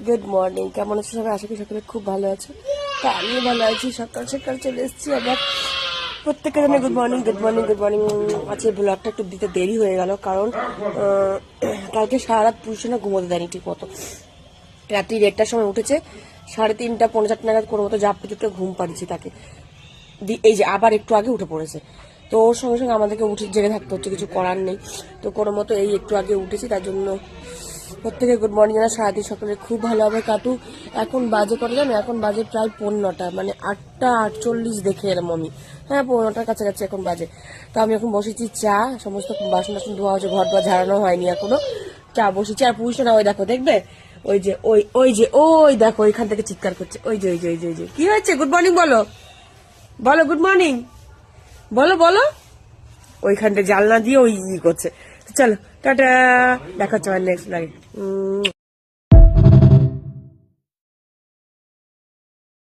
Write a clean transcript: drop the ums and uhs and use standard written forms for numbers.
Good morning, কেমন আছো সবাই? আশা করি সকলে খুব ভালো আছো। তা আমিও ভালো আছি। সকাল সকাল চলে এসেছি আবার। প্রত্যেককে জানাই good morning, good morning, good morning. আজকে ব্লগটা একটু দিতে দেরি হয়ে গেল, কারণ কালকে সারা রাত পুরুষে না ঘুমোতে দেয়নি ঠিক মতো। রাত্রি 1টার সময় উঠেছে, 3:30 পৌনে 4 নাগাদ কোনো মতো জাপটে চুপটে ঘুম পাড়িয়েছি তাকে। এই যে আবার একটু আগে উঠে পড়েছে, তো ওর সঙ্গে সঙ্গে আমাদেরকে উঠে জেগে থাকতে হচ্ছে, কিছু করার নেই। তো কোনো মতো এই একটু আগে উঠেছি, তার জন্য প্রত্যেকে গুড মর্নিং জানা। সারাদিন সকালে খুব ভালোভাবে কাটু। এখন বাজে কত জানো? এখন বাজে প্রায় 15টা, মানে 8:48 দেখে এলাম আমি। হ্যাঁ, 15টার কাছাকাছি এখন বাজে। তো আমি এখন বসেছি চা, সমস্ত বাসন টাসন ধোয়া হচ্ছে, ঘর দোয়া ঝাড়ানো হয়নি এখনো। চা বসেছি, আর পুরুষ না ওই দেখো, দেখবে ওই যে ওই দেখো ওইখান থেকে চিৎকার করছে, ওই যে কি হয়েছে? গুড মর্নিং বলো, বলো গুড মর্নিং, বলো বলো। ওইখানটা জানলা দিয়ে ওই করছে। চলো টাটা, দেখা হচ্ছে আমার নেক্সট ব্লগে।